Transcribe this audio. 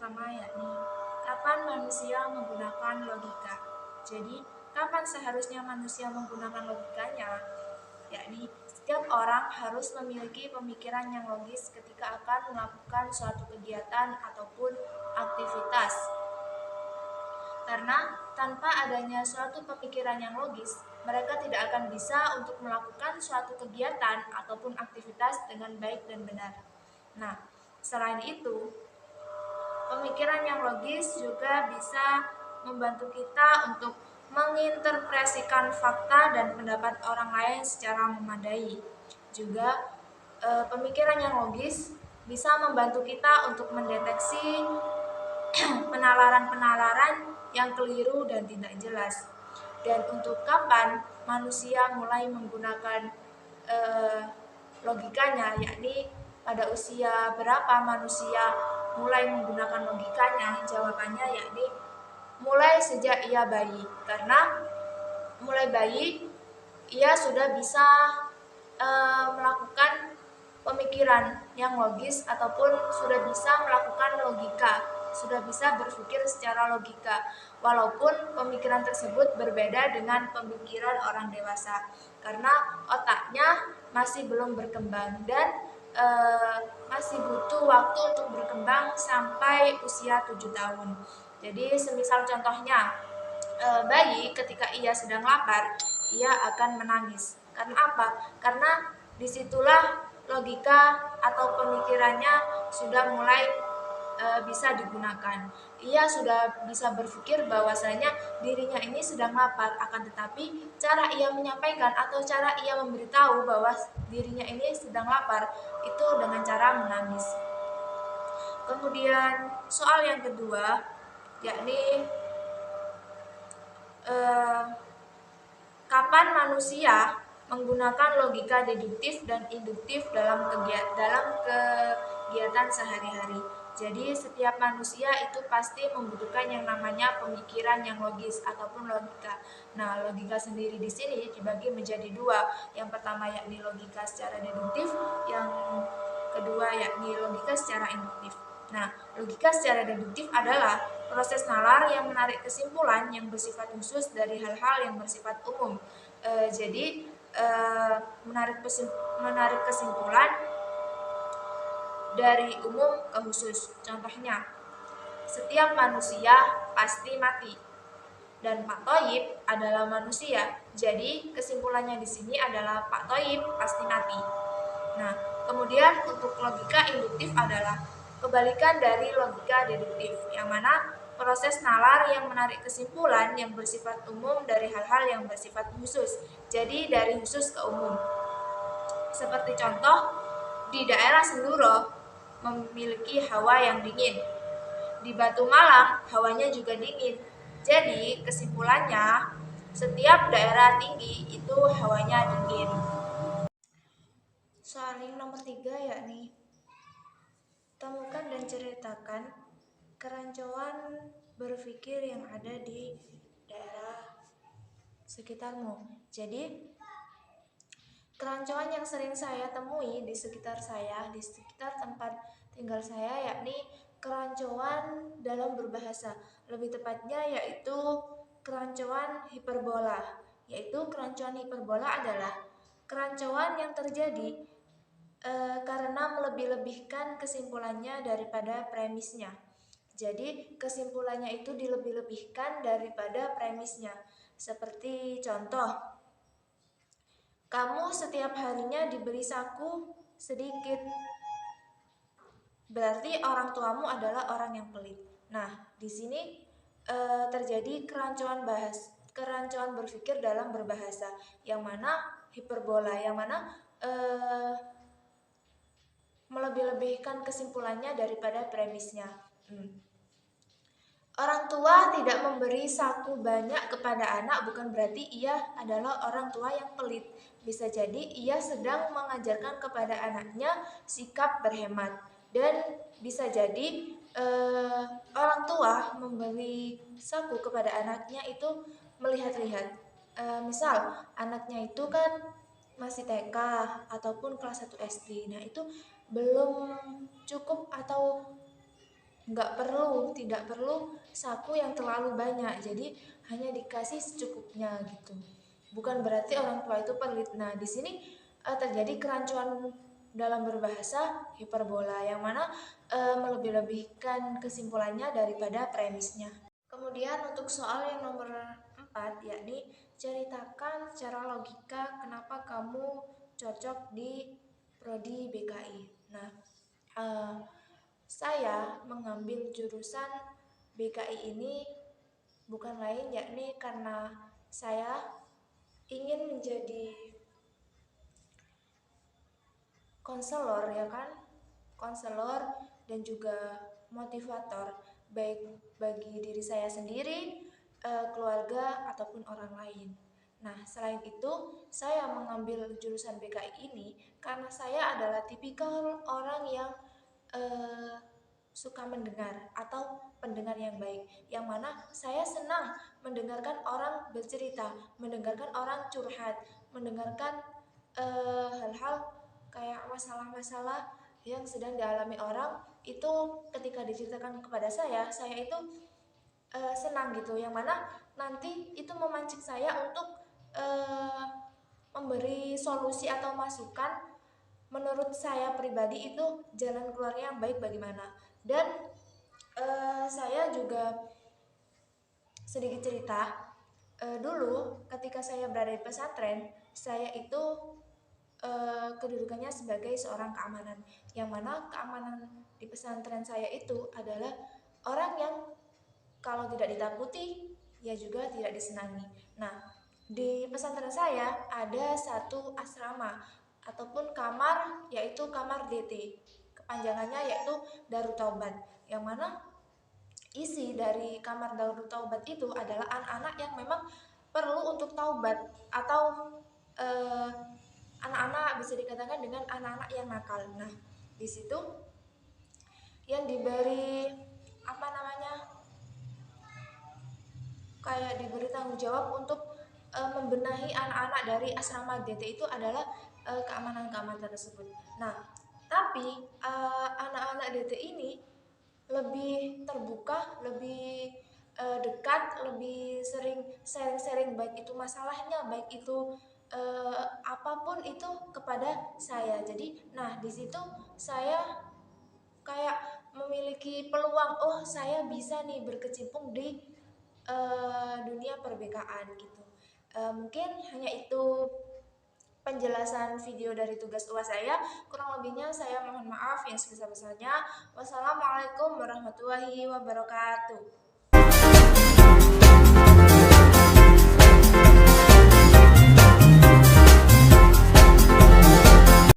pertama yakni kapan manusia menggunakan logika. Jadi, kapan seharusnya manusia menggunakan logikanya? Yakni setiap orang harus memiliki pemikiran yang logis ketika akan melakukan suatu kegiatan ataupun aktivitas. Karena tanpa adanya suatu pemikiran yang logis, mereka tidak akan bisa untuk melakukan suatu kegiatan ataupun aktivitas dengan baik dan benar. Nah, selain itu, pemikiran yang logis juga bisa membantu kita untuk menginterpretasikan fakta dan pendapat orang lain secara memadai. Juga pemikiran yang logis bisa membantu kita untuk mendeteksi penalaran-penalaran yang keliru dan tidak jelas. Dan untuk kapan manusia mulai menggunakan logikanya, yakni pada usia berapa manusia mulai menggunakan logikanya? Jawabannya yakni mulai sejak ia bayi. Karena mulai bayi ia sudah bisa melakukan pemikiran yang logis ataupun sudah bisa melakukan logika, sudah bisa berpikir secara logika, walaupun pemikiran tersebut berbeda dengan pemikiran orang dewasa karena otaknya masih belum berkembang dan masih butuh waktu untuk berkembang sampai usia 7 tahun. Jadi semisal contohnya bayi ketika ia sedang lapar, ia akan menangis. Karena apa? Karena disitulah logika atau pemikirannya sudah mulai bisa digunakan. Ia sudah bisa berpikir bahwasanya dirinya ini sedang lapar, akan tetapi cara ia menyampaikan atau cara ia memberitahu bahwa dirinya ini sedang lapar itu dengan cara menangis. Kemudian soal yang kedua yakni kapan manusia menggunakan logika deduktif dan induktif dalam kegiatan sehari-hari. Jadi setiap manusia itu pasti membutuhkan yang namanya pemikiran yang logis ataupun logika. Nah, logika sendiri di sini dibagi menjadi dua. Yang pertama yakni logika secara deduktif, yang kedua yakni logika secara induktif. Nah, logika secara deduktif adalah proses nalar yang menarik kesimpulan yang bersifat khusus dari hal-hal yang bersifat umum. Jadi menarik kesimpulan dari umum ke khusus. Contohnya, setiap manusia pasti mati dan Pak Toyib adalah manusia. Jadi kesimpulannya di sini adalah Pak Toyib pasti mati. Nah, kemudian untuk logika induktif adalah kebalikan dari logika deduktif, yang mana proses nalar yang menarik kesimpulan yang bersifat umum dari hal-hal yang bersifat khusus. Jadi dari khusus ke umum. Seperti contoh, di daerah Senduro memiliki hawa yang dingin. Di Batu Malang hawanya juga dingin. Jadi kesimpulannya setiap daerah tinggi itu hawanya dingin. Soal yang nomor 3 yakni temukan dan ceritakan kerancuan berpikir yang ada di daerah sekitarmu. Jadi kerancuan yang sering saya temui di sekitar saya, di sekitar tempat tinggal saya, yakni kerancuan dalam berbahasa. Lebih tepatnya yaitu kerancuan hiperbola. Yaitu kerancuan hiperbola adalah kerancuan yang terjadi karena melebih-lebihkan kesimpulannya daripada premisnya. Jadi kesimpulannya itu dilebih-lebihkan daripada premisnya. Seperti contoh, kamu setiap harinya diberi saku sedikit, berarti orang tuamu adalah orang yang pelit. Nah, di sini terjadi kerancuan berpikir dalam berbahasa, yang mana hiperbola, yang mana melebih-lebihkan kesimpulannya daripada premisnya. Orang tua tidak memberi saku banyak kepada anak bukan berarti ia adalah orang tua yang pelit. Bisa jadi ia sedang mengajarkan kepada anaknya sikap berhemat. Dan bisa jadi orang tua memberi saku kepada anaknya itu melihat-lihat. Misal anaknya itu kan masih TK ataupun kelas 1 SD. Nah, itu belum cukup atau tidak perlu saku yang terlalu banyak, jadi hanya dikasih secukupnya gitu. Bukan berarti orang tua itu pelit. Nah, di sini terjadi kerancuan dalam berbahasa, hiperbola, yang mana melebih-lebihkan kesimpulannya daripada premisnya. Kemudian untuk soal yang nomor 4, yakni ceritakan secara logika kenapa kamu cocok di prodi BKI. Nah, eh, saya mengambil jurusan BKI ini bukan lain yakni karena saya ingin menjadi konselor, ya kan, konselor dan juga motivator, baik bagi diri saya sendiri, keluarga ataupun orang lain. Nah, selain itu saya mengambil jurusan BKI ini karena saya adalah tipikal orang yang eh, suka mendengar atau pendengar yang baik, yang mana saya senang mendengarkan orang bercerita, mendengarkan orang curhat, mendengarkan hal-hal kayak masalah-masalah yang sedang dialami orang itu ketika diceritakan kepada saya itu senang gitu, yang mana nanti itu memancing saya untuk uh, memberi solusi atau masukan menurut saya pribadi itu jalan keluarnya yang baik bagaimana. Dan saya juga sedikit cerita, dulu ketika saya berada di pesantren, saya itu kedudukannya sebagai seorang keamanan, yang mana keamanan di pesantren saya itu adalah orang yang kalau tidak ditakuti ya juga tidak disenangi. Nah, di pesantren saya ada satu asrama ataupun kamar, yaitu kamar DT, kepanjangannya yaitu Darut Taubat, yang mana isi dari kamar Darut Taubat itu adalah anak-anak yang memang perlu untuk taubat, atau eh, anak-anak bisa dikatakan dengan anak-anak yang nakal. Nah, di situ yang diberi apa namanya, kayak diberi tanggung jawab untuk membenahi anak-anak dari asrama DT itu adalah keamanan-keamanan tersebut. Nah, tapi anak-anak DT ini lebih terbuka, lebih dekat, lebih sering sharing-sharing, baik itu masalahnya, baik itu apapun itu kepada saya. Jadi, nah di situ saya kayak memiliki peluang, oh saya bisa nih berkecimpung di dunia perbekaan gitu. Mungkin hanya itu penjelasan video dari tugas UAS saya. Kurang lebihnya saya mohon maaf yang sebesar-besarnya. Wassalamualaikum warahmatullahi wabarakatuh.